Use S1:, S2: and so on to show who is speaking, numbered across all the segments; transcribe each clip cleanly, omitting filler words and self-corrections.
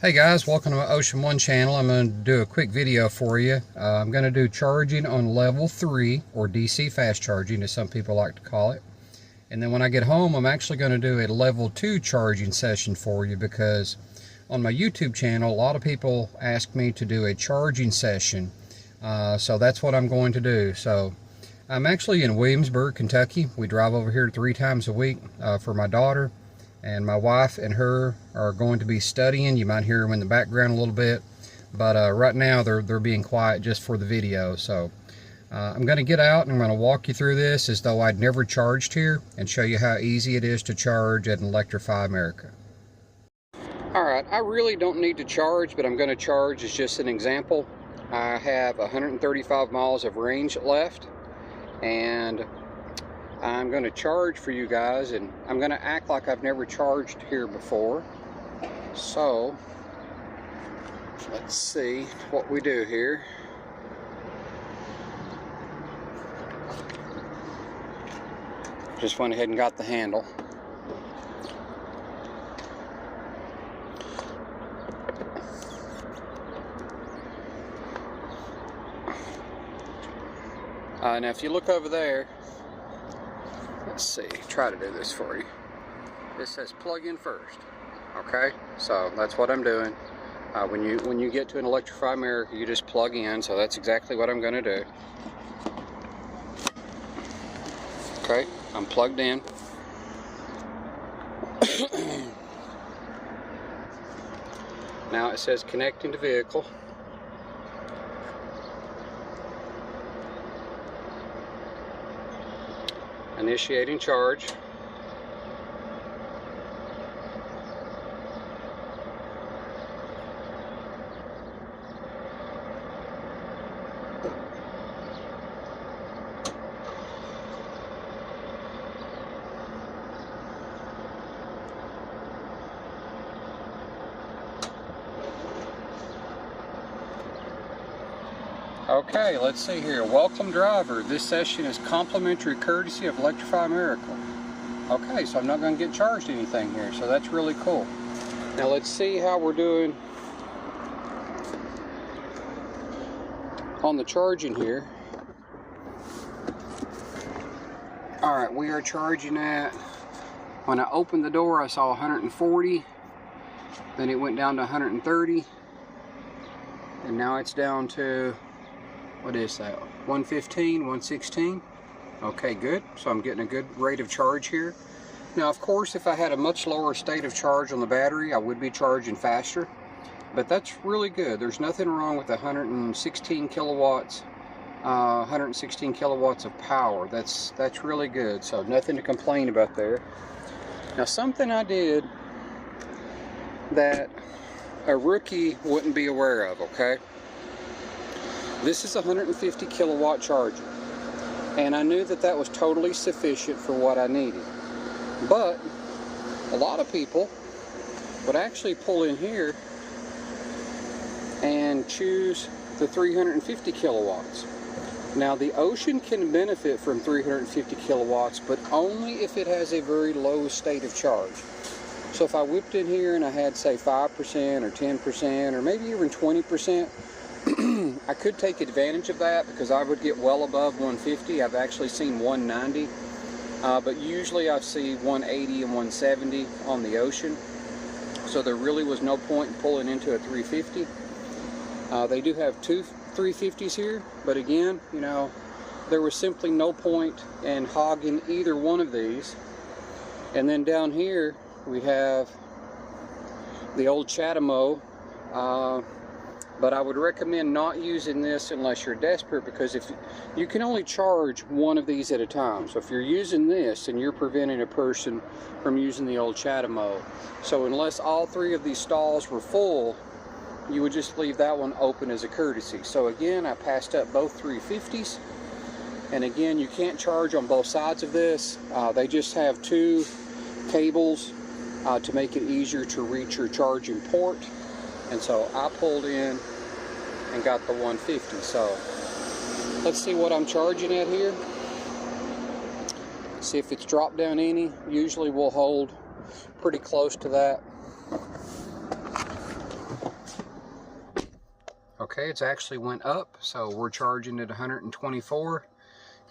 S1: Hey guys, welcome to my Ocean One channel. I'm going to do a quick video for you. I'm going to do charging on level 3, or DC fast charging as some people like to call it. And then when I get home, I'm actually going to do a level 2 charging session for you, because on my YouTube channel, a lot of people ask me to do a charging session. So that's what I'm going to do. So I'm actually in Williamsburg, Kentucky. We drive over here 3 times a week for my daughter. And my wife and her are going to be studying. You might hear them in the background a little bit, but right now they're being quiet just for the video. So I'm going to get out and I'm going to walk you through this as though I'd never charged here and show you how easy it is to charge at Electrify America. Alright, I really don't need to charge, but I'm going to charge as just an example. I have 135 miles of range left, and I'm going to charge for you guys, and I'm going to act like I've never charged here before. So let's see what we do here. Just went ahead and got the handle. Now if you look over there, let's see, try to do this for you. This says plug in first. Okay, so that's what I'm doing. When you get to an Electrify America, you just plug in. So that's exactly what I'm going to do. Okay, I'm plugged in. Now it says connecting to vehicle. Initiating charge. Okay, let's see here. Welcome driver. This session is complimentary courtesy of Electrify America. Okay, so I'm not going to get charged anything here, so that's really cool. Now let's see how we're doing on the charging here. Alright, we are charging at, when I opened the door I saw 140, then it went down to 130, and now it's down to, what is that, 115, 116? Okay, good. So I'm getting a good rate of charge here. Now, of course, if I had a much lower state of charge on the battery, I would be charging faster. But that's really good. There's nothing wrong with 116 kilowatts, 116 kilowatts of power. That's really good. So nothing to complain about there. Now, something I did that a rookie wouldn't be aware of, okay? This is a 150 kilowatt charger, and I knew that that was totally sufficient for what I needed. But a lot of people would actually pull in here and choose the 350 kilowatts. Now the Ocean can benefit from 350 kilowatts, but only if it has a very low state of charge. So if I whipped in here and I had, say, 5% or 10% or maybe even 20%, I could take advantage of that, because I would get well above 150. I've actually seen 190, but usually I see 180 and 170 on the Ocean. So there really was no point in pulling into a 350. They do have 2 350s here, but again, you know, there was simply no point in hogging either one of these. And then down here we have the old Chatamo. But I would recommend not using this unless you're desperate, because if you can only charge one of these at a time. So if you're using this, and you're preventing a person from using the old Chatamo. So unless all 3 of these stalls were full, you would just leave that one open as a courtesy. So again, I passed up both 350s. And again, you can't charge on both sides of this. They just have 2 cables to make it easier to reach your charging port. And so I pulled in and got the 150. So let's see what I'm charging at here. See if it's dropped down any. Usually we'll hold pretty close to that. Okay, it's actually went up, so we're charging at 124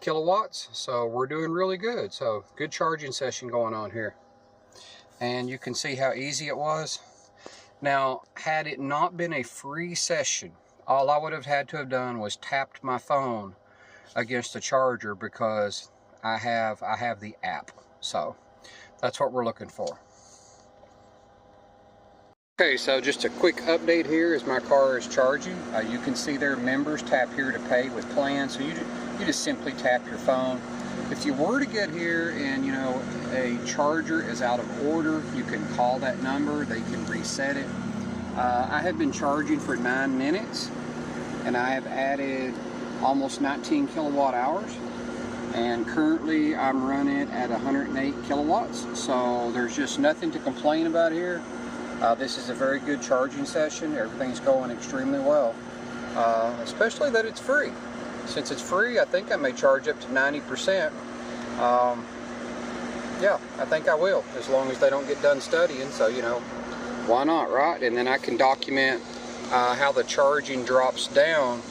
S1: kilowatts, so we're doing really good. So good charging session going on here. And you can see how easy it was. Now, had it not been a free session, all I would have had to have done was tapped my phone against the charger, because I have the app. So that's what we're looking for. Okay, so just a quick update here as my car is charging. You can see there, members tap here to pay with plans. So you just simply tap your phone. If you were to get here and a charger is out of order, you can call that number. They can reset it. I have been charging for 9 minutes, and I have added almost 19 kilowatt hours. And currently I'm running at 108 kilowatts. So there's just nothing to complain about here. This is a very good charging session. Everything's going extremely well, especially that it's free. Since it's free, I think I may charge up to 90%. Yeah, I think I will, as long as they don't get done studying. So, why not, right? And then I can document how the charging drops down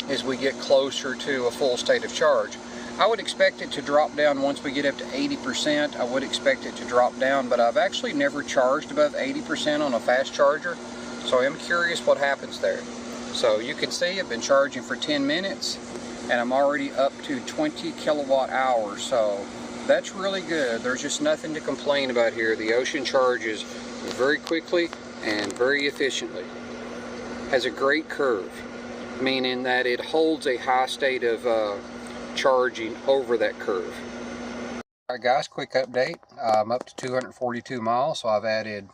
S1: as we get closer to a full state of charge. I would expect it to drop down once we get up to 80%. I would expect it to drop down, but I've actually never charged above 80% on a fast charger, so I'm curious what happens there. So you can see I've been charging for 10 minutes, and I'm already up to 20 kilowatt hours, so that's really good. There's just nothing to complain about here. The Ocean charges very quickly and very efficiently. Has a great curve, meaning that it holds a high state of charging over that curve. Alright guys, quick update. I'm up to 242 miles, so I've added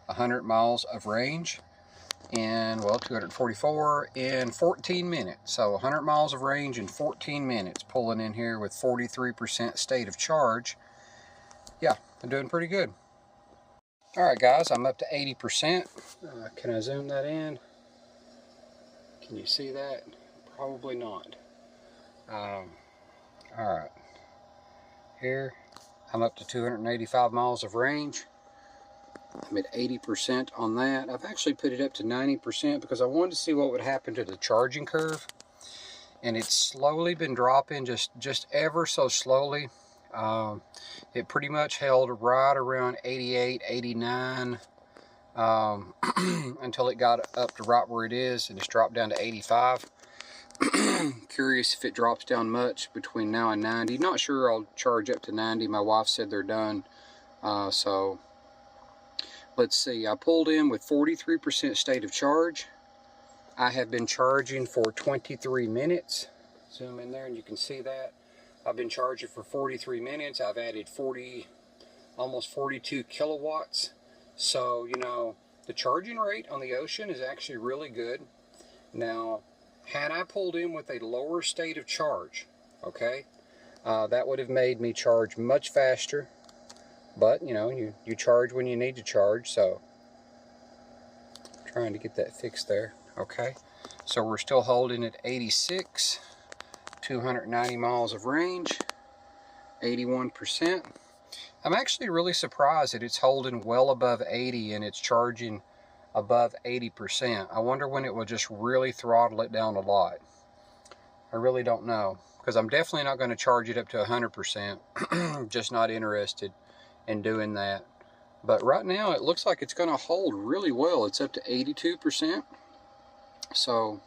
S1: 100 miles of range in, 244 in 14 minutes. So 100 miles of range in 14 minutes, pulling in here with 43% state of charge. Yeah, I'm doing pretty good. Alright guys, I'm up to 80%. Can I zoom that in? Can you see that? Probably not. Alright, here I'm up to 285 miles of range. I'm at 80% on that. I've actually put it up to 90% because I wanted to see what would happen to the charging curve, and it's slowly been dropping, just ever so slowly. It pretty much held right around 88, 89 until it got up to right where it is, and it's dropped down to 85. Curious if it drops down much between now and 90. Not sure. I'll charge up to 90. My wife said they're done. So let's see. I pulled in with 43% state of charge. I have been charging for 23 minutes. Zoom in there and you can see that. I've been charging for 43 minutes. I've added almost 42 kilowatts. So, the charging rate on the Ocean is actually really good. Now, had I pulled in with a lower state of charge, okay, that would have made me charge much faster. But, you charge when you need to charge, so trying to get that fixed there, okay. So we're still holding at 86, 290 miles of range, 81%. I'm actually really surprised that it's holding well above 80 and it's charging above 80%. I wonder when it will just really throttle it down a lot. I really don't know, because I'm definitely not going to charge it up to 100%. Just not interested in doing that. But right now it looks like it's going to hold really well. It's up to 82%. So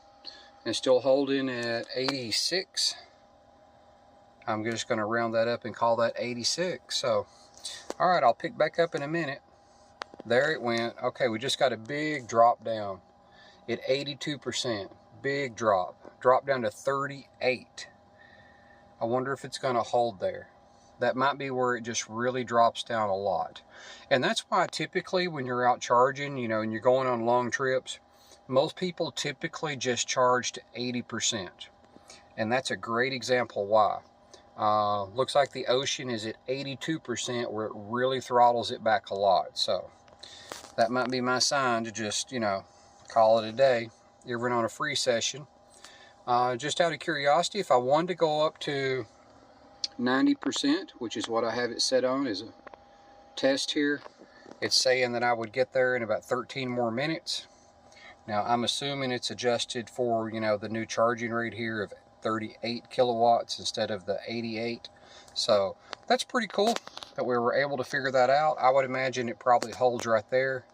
S1: it's still holding at 86. I'm just going to round that up and call that 86. So, all right, I'll pick back up in a minute. There it went. Okay, we just got a big drop down at 82%. Big drop. Drop down to 38. I wonder if it's going to hold there. That might be where it just really drops down a lot. And that's why typically when you're out charging, and you're going on long trips, most people typically just charge to 80%. And that's a great example why. Looks like the Ocean is at 82% where it really throttles it back a lot. So that might be my sign to just, call it a day, even on a free session. Just out of curiosity, if I wanted to go up to 90%, which is what I have it set on as a test here, it's saying that I would get there in about 13 more minutes. Now I'm assuming it's adjusted for, you know, the new charging rate here of 38 kilowatts instead of the 88. So that's pretty cool that we were able to figure that out. I would imagine it probably holds right there,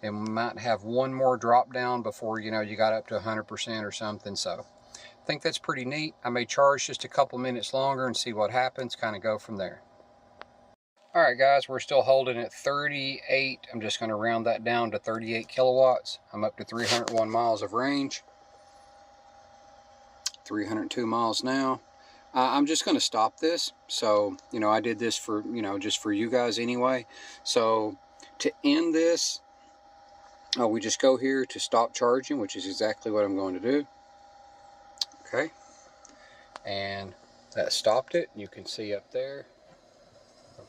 S1: and we might have one more drop down before, you know, you got up to 100% or something. So I think that's pretty neat. I may charge just a couple minutes longer and see what happens, kind of go from there. All right, guys, we're still holding at 38. I'm just going to round that down to 38 kilowatts. I'm up to 301 miles of range. 302 miles now. I'm just going to stop this. So, you know, I did this for, you know, just for you guys anyway. So to end this, we just go here to stop charging, which is exactly what I'm going to do. Okay. And that stopped it. You can see up there.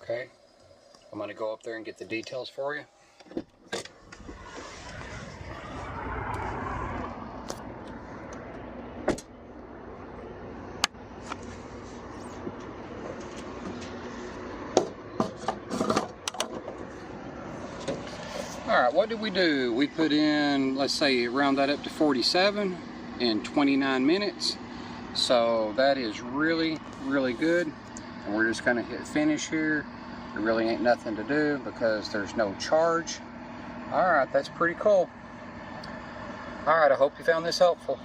S1: Okay. I'm going to go up there and get the details for you. Alright, what did we do? We put in, let's say, round that up to 47 in 29 minutes. So that is really, really good. And we're just going to hit finish here. There really ain't nothing to do because there's no charge. Alright, that's pretty cool. Alright, I hope you found this helpful.